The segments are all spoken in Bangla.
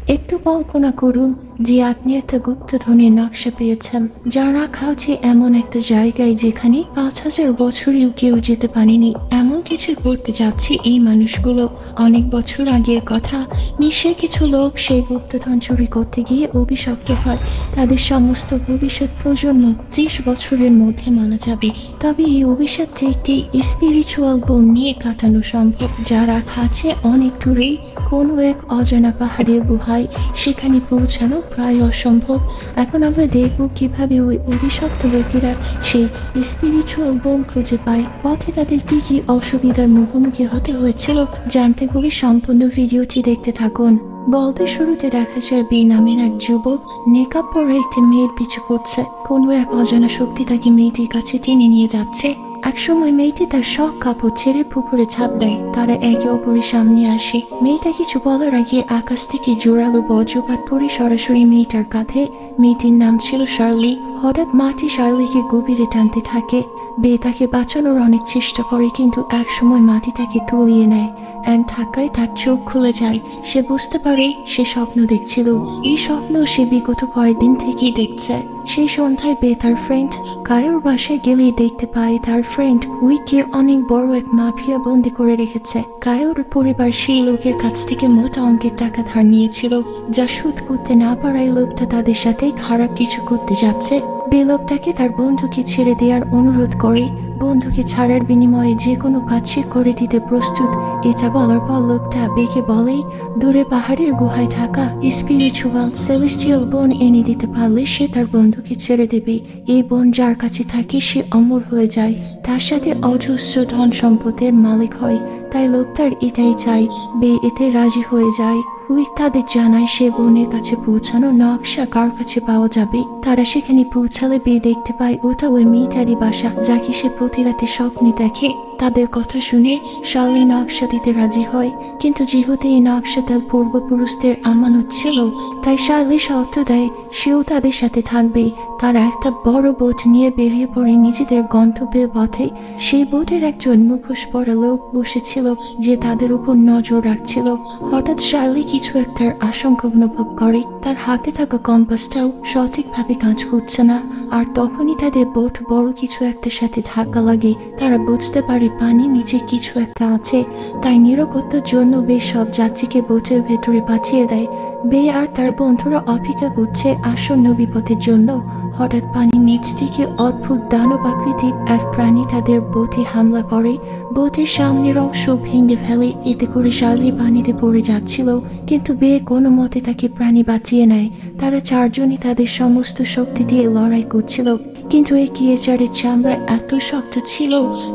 একটু কল্পনা করুন যে আপনি একটা গুপ্তধনের নকশা পেয়েছেন, যা রাখা আছে এমন একটা জায়গায় যেখানে 5,000 বছরেও কেউ যেতে পারেনি। এমন কিছু করতে যাচ্ছে এই মানুষগুলো। অনেক বছর আগের কথা, নিশ্চয়ই কিছু লোক সেই গুপ্তধন চুরি করতে গিয়ে অভিশপ্ত হয়। তাদের সমস্ত ভবিষ্যৎ প্রজন্ম 30 বছরের মধ্যে মারা যাবে। তবে এই অভিশাপটি একটি স্পিরিচুয়াল বোন নিয়ে কাটানো সম্ভব, যা রাখা আছে অনেক দূরেই কোনো এক অজানা পাহাড়ের গুহায়। সেখানে পৌঁছানো প্রায় অসম্ভব। এখন আমরা দেখব কিভাবে ওই অভিশপ্ত লোকেরা সেই স্পিরিচুয়াল বোন খুঁজে পায়। পথে তাদের কি কি অসুবিধার মুখোমুখি হতে হয়েছিল জানতে হলে সম্পূর্ণ ভিডিওটি দেখতে থাকুন। গল্পের শুরুতে দেখা যায় বি নামের এক যুবক নেকাব পরা একটি মেয়ের পিছু করছে। কোনো এক অজানা শক্তি তাকে মেয়েটির কাছে টেনে নিয়ে যাচ্ছে। একসময় মেয়েটি তার সব কাপড় ছেড়ে পুকুরে ঝাঁপ দেয়। তারা একে অপরের সামনে আসে। মেয়েটা কিছু বলার আগে আকাশ থেকে জোরালো বজ্রপাত পড়ে সরাসরি মেয়েটার কাঁধে। মেয়েটির নাম ছিল শার্লি। হঠাৎ মাটি শার্লিকে গভীরে টানতে থাকে। বে তাকে বাঁচানোর অনেক চেষ্টা করে, কিন্তু একসময় মাটি তাকে তলিয়ে নেয়। এক ধাক্কায় তার চোখ খুলে যায়। সে বুঝতে পারে সে স্বপ্ন দেখছিল। এই স্বপ্ন সে বিগত কয়েকদিন থেকেই দেখছে। সেই সন্ধ্যায় বে তার ফ্রেন্ড কায়োর বাসায় গেলেই দেখতে পায় তার ফ্রেন্ড উইকে অনেক বড় এক মাফিয়া বন্দি করে রেখেছে। কায়োর পরিবার সেই লোকের কাছ থেকে মোটা অঙ্কের টাকা ধার নিয়েছিল, যা শোধ করতে না পারায় লোকটা তাদের সাথে খারাপ কিছু করতে যাচ্ছে। বে লোকটাকে তার বন্ধুকে ছেড়ে দেওয়ার অনুরোধ করে। বন্ধুকে ছাড়ার বিনিময়ে যে কোনো কাজ সে করে দিতে প্রস্তুত। এটা বলার পর লোকটা বেকে বলে দূরে পাহাড়ের গুহায় থাকা স্পিরিচুয়াল সেলেস্টিয়াল বোন এনে দিতে পারলে সে তার বন্ধুকে ছেড়ে দেবে। এই বোন যার কাছে থাকে সে অমর হয়ে যায়, তার সাথে অজস্র ধন সম্পদের মালিক হয়। তাই লোকটার এটাই চাই। বে এতে রাজি হয়ে যায়। উইক তাদের জানায় সে বোনের কাছে পৌঁছানো নকশা কার কাছে পাওয়া যাবে। তারা সেখানে পৌঁছালে বে দেখতে পায় ওটা ওই মেয়েটারই বাসা, যাকে সে প্রতি রাতে স্বপ্নে দেখে। তাদের কথা শুনে শার্লি নকশা দিতে রাজি হয়, কিন্তু যেহেতু এই নকশা তার পূর্বপুরুষদের আমানত ছিল, তাই শার্লি শর্ত দেয় সেও তাদের সাথে থাকবে। তারা একটা বড় বোট নিয়ে বেরিয়ে পড়ে নিজেদের গন্তব্যের পথে। সেই বোটের একজন মুখোশ পরা লোক বসেছিল যে তাদের উপর নজর রাখছিল। হঠাৎ শার্লি কিছু একটার আশঙ্কা অনুভব করে। তার হাতে থাকা কম্পাসটাও সঠিকভাবে কাজ করছে না। আর তখনই তাদের বোট বড় কিছু একটার সাথে ধাক্কা লাগে। তারা বুঝতে পারে পানির নিচে কিছু একটা আছে। তাই নিরাপত্তার জন্য বে সব যাত্রীকে বোটের ভেতরে পাঠিয়ে দেয়। বে আর তার বন্ধুরা অপেক্ষা করছে আসন্ন বিপদের জন্য। হঠাৎ পানির নিচ থেকে অদ্ভুত দানব আকৃতির এক প্রাণী তাদের বোটে হামলা করে। বোটের সামনের অংশ ভেঙে ফেলে। এতে করে শার্লি পানিতে পড়ে যাচ্ছিল, কিন্তু বে কোনো মতে তাকে প্রাণী বাঁচিয়ে নেয়। তারা চারজনই তাদের সমস্ত শক্তি দিয়ে লড়াই করছিল, কিন্তু এই ক্রিয়েচারের চামড়া এত শক্ত ছিল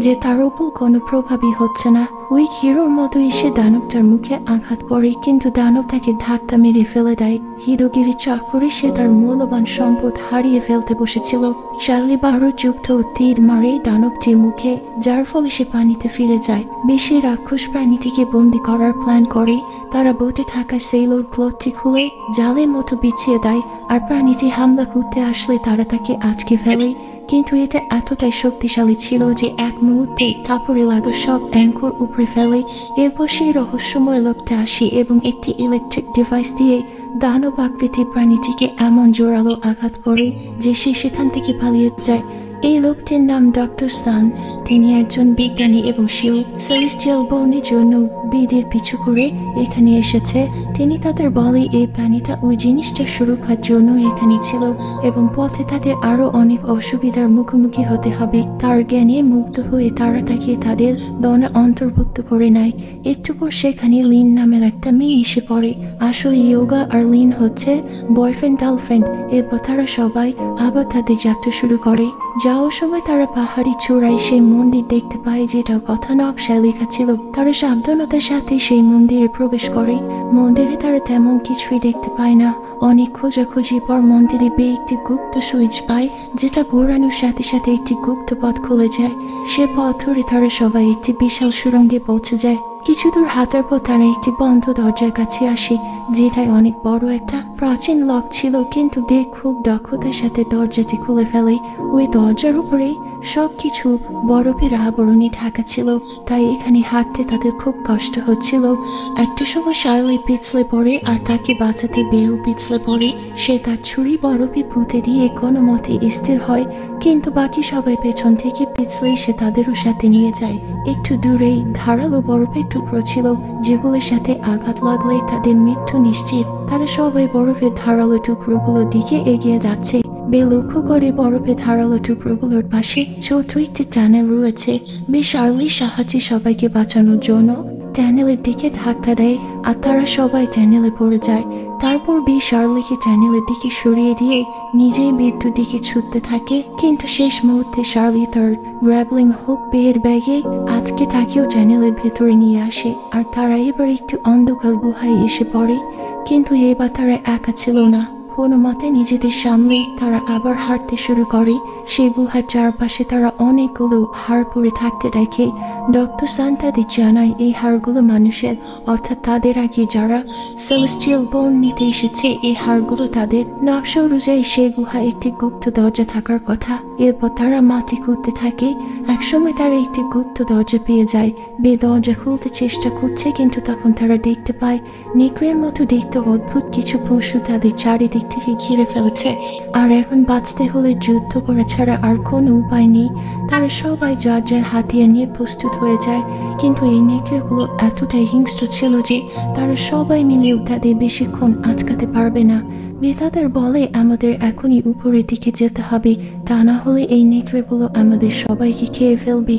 যে তার উপর কোনো প্রভাবই হচ্ছে না। উইক হিরোর মতো এসে দানবটার মুখে আঘাত করে, কিন্তু দানব তাকে ধাক্কা মেরে ফেলে দেয়। হিরোগিরি চক্করে সে তার মূল্যবান সম্পদ হারিয়ে ফেলতে বসেছিল। শার্লি বারুদযুক্ত তীর মারে দানবটির মুখে, যার ফলে সে পানিতে ফিরে যায়। বেশি রাক্ষস প্রাণীটিকে বন্দি করার প্ল্যান করে। তারা বোটে থাকা সেইলর প্লটটি খুলে জালের মতো বিছিয়ে দেয়, আর প্রাণীটি হামলা করতে আসলে তারা তাকে আটকে ফেলে। কিন্তু এটা এতটাই শক্তিশালী ছিল যে এক মুহূর্তে কাপড়ে লাগা সব অ্যাঙ্কর উপড়ে ফেলে। এরপর সেই রহস্যময় লোকটা আসে এবং একটি ইলেকট্রিক ডিভাইস দিয়ে দানব আকৃতির প্রাণীটিকে এমন জোরালো আঘাত করে যে সে সেখান থেকে পালিয়ে যায়। এই লোকটির নাম ডক্টর সান। তিনি একজন বিজ্ঞানী এবং সেও সেলেস্টিয়াল বোনের জন্য বিদের পিছু করে এখানে এসেছে। তিনি তাদের বলে এই প্রাণীটা ওই জিনিসটা সুরক্ষার জন্য এখানে ছিল এবং পথে তাদের আরো অনেক অসুবিধার মুখোমুখি হতে হবে। তার জ্ঞানে মুগ্ধ হয়ে তারা তাকে তাদের দলে অন্তর্ভুক্ত করে নেয়। একটু পর সেখানে লিন নামের একটা মেয়ে এসে পড়ে। আসলে ইয়োগা আর লিন হচ্ছে বয়ফ্রেন্ড গার্লফ্রেন্ড। এরপর তারা সবাই আবার তাদের যাত্রা শুরু করে। যাওয়ার সময় তারা পাহাড়ি চূড়ায় সেই মন্দির দেখতে পায় যেটা কথা নকশায় লেখা ছিল। তারা সাবধানতার সাথে সেই মন্দিরে প্রবেশ করে। মন্দিরে তারা তেমন কিছুই দেখতে পায় না। অনেক খোঁজাখুঁজির পর মন্দিরে বে একটি গুপ্ত সুইচ পায়, যেটা ঘোরানোর সাথে সাথে একটি গুপ্ত পথ খুলে যায়। সে পথ ধরে তারা সবাই একটি বিশাল সুড়ঙ্গে পৌঁছে যায়। কিছু দূর হাঁটার পর তারা একটি বন্ধ দরজার কাছে আসে, যেটাই অনেক বড় একটা প্রাচীন লক ছিল। কিন্তু বে খুব দক্ষতার সাথে দরজাটি খুলে ফেলে। ওই দরজার উপরে সবকিছু বরফের আবরণে ঢাকা ছিল, তাই এখানে হাঁটতে তাদের খুব কষ্ট হচ্ছিল। একটা সময় শার্লি পিছলে পড়ে আর তাকে বাঁচাতে বেও পিছলে পড়ে। সে তার ছুরি বরফে পুঁতে দিয়ে কোনো মতে স্থির হয়, কিন্তু বাকি সবাই পেছন থেকে পিছলে এসে তাদেরও সাথে নিয়ে যায়। একটু দূরেই ধারালো বরফের টুকরো ছিল, যেগুলোর সাথে আঘাত লাগলে তাদের মৃত্যু নিশ্চিত। তারা সবাই বরফের ধারালো টুকরোগুলোর দিকে এগিয়ে যাচ্ছে। বে লক্ষ্য করে বরফে ধারালো টুকরোগুলোর পাশে ছোট একটি টানেল রয়েছে। বে শার্লির সাহায্যে সবাইকে বাঁচানোর জন্য টানেলের দিকে ধাক্কা দেয় আর তারা সবাই টানেলে পড়ে যায়। তারপর বে শার্লিকে টানেলের দিকে সরিয়ে দিয়ে নিজেই মৃত্যুর দিকে ছুটতে থাকে, কিন্তু শেষ মুহূর্তে শার্লি তার গ্র্যাবলিং হুক বেয়ের ব্যাগে আজকে তাকেও টানেলের ভেতরে নিয়ে আসে আর তারা এবার একটু অন্ধকার গুহায় এসে পড়ে। কিন্তু এবার তারা একা ছিল না। কোনো মতে নিজেদের সামনে তারা আবার হাঁটতে শুরু করে। সেই গুহার চারপাশে তারা অনেকগুলো হাড় পড়ে থাকতে দেখে। ডক্টর সান্তাদি জানায় এই হাড়গুলো মানুষের, অর্থাৎ তাদের আগে যারা সেলেস্টিয়াল বোন নিতে এসেছে এই হাড়গুলো তাদের। নকশা অনুযায়ী সেই গুহায় একটি গুপ্ত দরজা থাকার কথা। এরপর তারা মাটি খুঁড়তে থাকে। একসময় তারা একটি গুপ্ত দরজা পেয়ে যায়। বে দরজা খুলতে চেষ্টা করছে, কিন্তু তখন তারা দেখতে পায় নেকড়ের মতো দেখতে অদ্ভুত কিছু পশু তাদের চারিদিক থেকে ঘিরে ফেলেছে। আর এখন বাঁচতে হলে যুদ্ধ করা ছাড়া আর কোনো উপায় নেই। তারা সবাই যার যার হাতিয়ার নিয়ে প্রস্তুত হয়ে যায়, কিন্তু এই নেকড়েগুলো এতটাই হিংস্র ছিল যে তারা সবাই মিলেও তাদের বেশিক্ষণ আটকাতে পারবে না। বেতাদের বলে আমাদের এখনই উপরের দিকে যেতে হবে, তা না হলে এই নেকড়েগুলো আমাদের সবাইকে খেয়ে ফেলবে।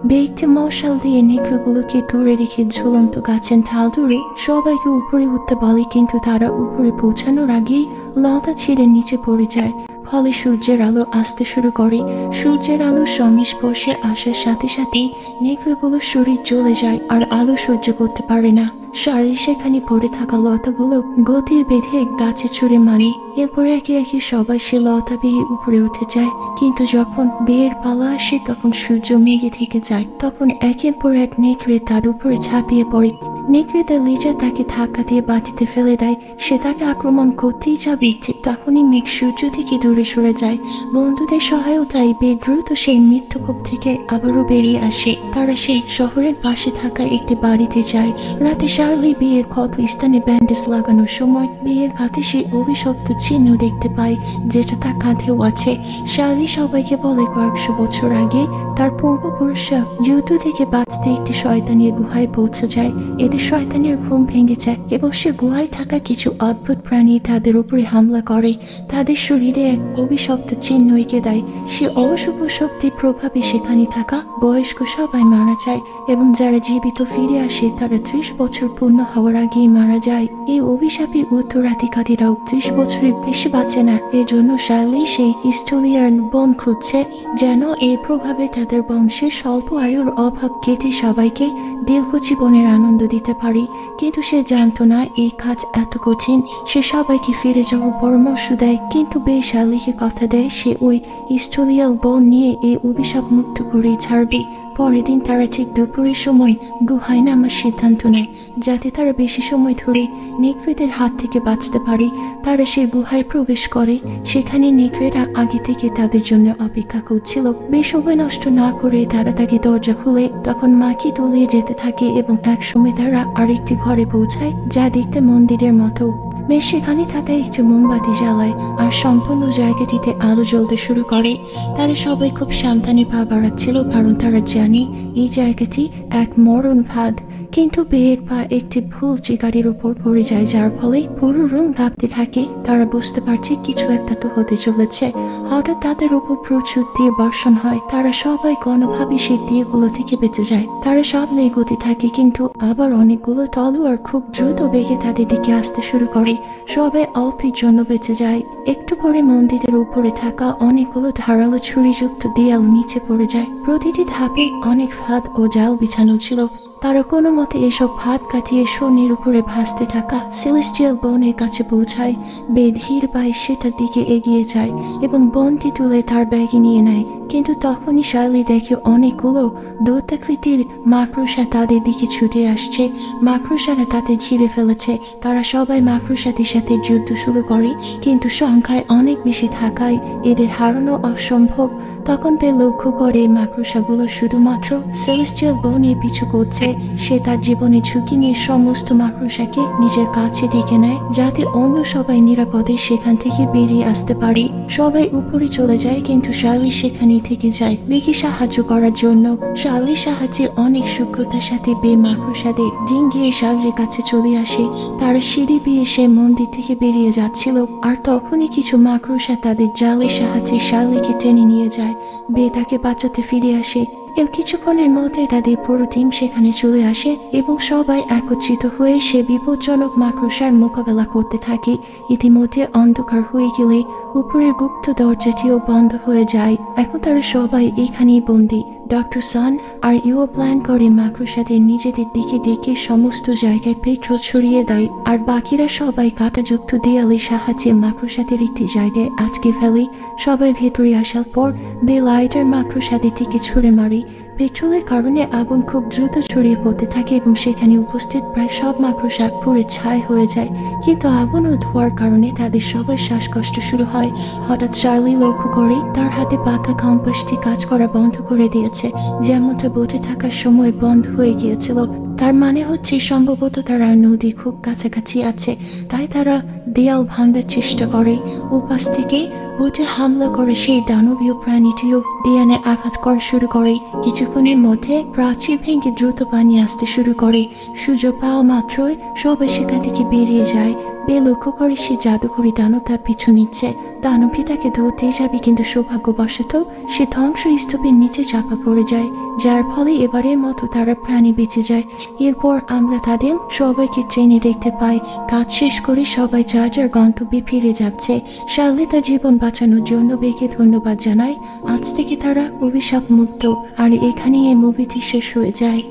বে একটি মশাল দিয়ে নেকড়েগুলোকে দূরে রেখে ঝুলন্ত গাছের ঢাল ধরে সবাইকে উপরে উঠতে বলে, কিন্তু তারা উপরে পৌঁছানোর আগেই লতা ছিঁড়ে নিচে পড়ে যায়। ফলে সূর্যের আলো আসতে শুরু করে। সূর্যের আলোর সংস্পর্শে আসার সাথে সাথেই নেকড়েগুলোর শরীর জ্বলে যায় আর আলো সহ্য করতে পারে না। শার্লি সেখানে পড়ে থাকা লতাগুলো গতির বেঁধে গাছে ছুঁড়ে মারে। এরপরে একে একে সবাই সে লতা বেয়ে উপরে উঠে যায়, কিন্তু যখন বেয়ের পালা আসে তখন সূর্য মেঘে থেকে যায়। তখন একের পর এক নেকড়ে তার উপরে ঝাঁপিয়ে পড়ে। নেকড়েদের লিডার তাকে ধাক্কা দিয়ে বাটিতে ফেলে দেয়। সে তাকে আক্রমণ করতেই যাবে, ঠিক তখনই মেঘ সূর্য থেকে দূরে সরে যায়। বন্ধুদের সহায়তায় বে দ্রুত সেই মৃত্যুকূপ থেকে আবারও বেরিয়ে আসে। তারা সেই শহরের পাশে থাকা একটি বাড়িতে যায়। রাতে শার্লি বিয়ের ক্ষত স্থানে ব্যান্ডেজ লাগানোর সময় বিয়ের হাতে সেই অভিশপ্ত চিহ্ন দেখতে পায়, যেটা তার কাঁধেও আছে। শার্লি সবাইকে বলে কয়েকশো বছর আগে তার পূর্বপুরুষরা যুদ্ধ থেকে বাঁচতে একটি শয়তানের গুহায় পৌঁছে যায়। এদের শয়তানের ঘুম ভেঙে যায় এবং সে গুহায় থাকা কিছু অদ্ভুত প্রাণী তাদের উপরে হামলা করে। তাদের শরীরে এক অভিশপ্ত চিহ্ন এঁকে দেয়। সে অশুভ শক্তির প্রভাবে সেখানে থাকা বয়স্ক সবাই মারা যায় এবং যারা জীবিত ফিরে আসে তারা 30 বছর পূর্ণ হওয়ার আগেই মারা যায়। এই অভিশাপের উত্তরাধিকারীরাও 30 বছরের বেশি বাঁচে না। এজন্য শার্লি সেই স্টোলিয়ার বোন খুঁজছে, যেন এর প্রভাবে তাদের বংশের স্বল্প আয়ুর অভাব কেটে সবাইকে দীর্ঘ জীবনের আনন্দ দিতে পারি। কিন্তু সে জানতো না এই কাজ এত কঠিন। সে সবাইকে ফিরে যাওয়ার পরামর্শ দেয়, কিন্তু বে শার্লিকে কথা দেয় সে ওই স্টোলিয়াল বোন নিয়ে এই অভিশাপ মুক্ত করেই ছাড়বে। পরের দিন তারা ঠিক দুপুরের সময় গুহায় নামার সিদ্ধান্ত নেয়, যাতে তারা বেশি সময় ধরে নেকড়েদের হাত থেকে বাঁচতে পারে। তারা সেই গুহায় প্রবেশ করে। সেখানে নেকড়েরা আগে থেকে তাদের জন্য অপেক্ষা করছিল। বেশ সময় নষ্ট না করে তারা তাকে দরজা খুলে তখন মাকে তলিয়ে যেতে থাকে এবং একসময় তারা আরেকটি ঘরে পৌঁছায়, যা দেখতে মন্দিরের মতো। বেশ সেখানে থাকা একটি মোমবাতি জ্বালায় আর সম্পূর্ণ জায়গাটিতে আলো জ্বলতে শুরু করে। তারা সবাই খুব সাবধানে পা বাড়াচ্ছিল, কারণ তারা জানে এই জায়গাটি এক মরণ ফাঁদ। কিন্তু বেয়ের পা একটি ভুল চিকারির উপর পড়ে যায়, যার ফলে পুরো রুম কাঁপতে থাকে। তারা বুঝতে পারছে কিছু একটা তো হতে চলেছে। হঠাৎ তাদের উপর প্রচুর তীর বর্ষণ হয়। তারা সবাই কোনোভাবে সেই তীরগুলো থেকে বেঁচে যায়। তারা সামনে এগোতে থাকে, কিন্তু আবার অনেকগুলো তলোয়ার খুব দ্রুত বেগে তাদের দিকে আসতে শুরু করে। সবাই অল্পের জন্য বেঁচে যায়। একটু পরে মন্দিরের উপরে থাকা অনেকগুলো ধারালো ছুরিযুক্ত দেয়াল নিচে পড়ে যায়। প্রতিটি ধাপে অনেক ফাঁদ ও জাল বিছানো ছিল। তারা কোনো মতে এসব ফাঁদ কাটিয়ে শনির উপরে ভাসতে থাকা সেলেস্টিয়াল বোনের কাছে পৌঁছায়। বে ধীর পায়ে সেটার দিকে এগিয়ে যায় এবং বোনটি তুলে তার ব্যাগে নিয়ে নেয়, কিন্তু তখনই শার্লি দেখে অনেকগুলো দৈত্যাকৃতির মাকড়সা তাদের দিকে ছুটে আসছে। মাকড়সারা তাদের ঘিরে ফেলেছে। তারা সবাই মাকড়সাদের সাথে যুদ্ধ শুরু করে, কিন্তু সংখ্যায় অনেক বেশি থাকায় এদের হারানো অসম্ভব। তখন বে লক্ষ্য করে মাকড়সাগুলো শুধুমাত্র সেলেস্টিয়াল বোনের পিছু করছে। সে তার জীবনে ঝুঁকি নিয়ে সমস্ত মাকড়সাকে নিজের কাছে ডেকে নেয়, যাতে অন্য সবাই নিরাপদে সেখান থেকে বেরিয়ে আসতে পারে। সবাই উপরে চলে যায়, কিন্তু শার্লি সেখানেই থেকে যায় বেকে সাহায্য করার জন্য। শার্লির সাহায্যে অনেক সূক্ষ্মতার সাথে বে মাকড়সাদের ডিঙ্গিয়ে শার্লির কাছে চলে আসে। তারা সিঁড়ি বেয়ে সে মন্দির থেকে বেরিয়ে যাচ্ছিল, আর তখনই কিছু মাকড়সা তাদের জালের সাহায্যে শার্লিকে টেনে নিয়ে যায়। বে তাকে বাঁচাতে ফিরে আসে। এর কিছুক্ষণের মধ্যে তাদের পুরো টিম সেখানে চলে আসে এবং সবাই একত্রিত হয়ে সে বিপজ্জনক মাকড়সার মোকাবেলা করতে থাকে। ইতিমধ্যে অন্ধকার হয়ে গেলে উপরের গুপ্ত দরজাটিও বন্ধ হয়ে যায়। এখন তারা সবাই এখানেই বন্দী। ডক্টর সান আর ইও প্ল্যান করে মাকড়সাদের নিজেদের দিকে ডেকে সমস্ত জায়গায় পেট্রোল ছড়িয়ে দেয়, আর বাকিরা সবাই কাঁটাযুক্ত দেয়ালের সাহায্যে মাকড়সাদের একটি জায়গায় আটকে ফেলে। সবাই ভেতরে আসার পর বে লাইটার মাকড়সাদের থেকে ছুড়ে মারে। পেট্রোলের কারণে আগুন খুব দ্রুত ছড়িয়ে পড়তে থাকে এবং সেখানে উপস্থিত প্রায় সব মাকড়সা পুড়ে ছাই হয়ে যায়। কিন্তু আগুন ও ধোঁয়ার কারণে তাদের সবার শ্বাসকষ্ট শুরু হয়। হঠাৎ চার্লি লক্ষ্য করে তার হাতে পাতা কম্পাসটি কাজ করা বন্ধ করে দিয়েছে, যেমনটা বোটে থাকার সময় বন্ধ হয়ে গিয়েছিল। তার মানে হচ্ছে সম্ভবত তারা নদী খুব কাছাকাছি আছে, তাই তারা দেয়াল ভাঙার চেষ্টা করে। উপাস থেকে বোটে হামলা করে সেই দানবীয় প্রাণীটিও দেয়ালে আঘাত করা শুরু করে। কিছুক্ষণের মধ্যে প্রাচীর ভেঙে দ্রুত পানি আসতে শুরু করে। সুযোগ পাওয়া মাত্রই সবাই সেখান থেকে বেরিয়ে যায়। বে লক্ষ্য করে সে জাদুকরি দানব তার পিছু নিচ্ছে। দানবটি তাকে ধরতেই যাবে, কিন্তু সৌভাগ্যবশত সে ধ্বংস স্তূপের নিচে চাপা পড়ে যায়, যার ফলে এবারের মতো তারা প্রাণী বেঁচে যায়। এরপর আমরা তাদের সবাইকে ট্রেনে দেখতে পাই। কাজ শেষ করে সবাই যার যার গন্তব্যে ফিরে যাচ্ছে। শার্লি তার জীবন বাঁচানোর জন্য বেকে ধন্যবাদ জানায়। আজ থেকে তারা অভিশাপ মুক্ত। আর এখানেই এই মুভিটি শেষ হয়ে যায়।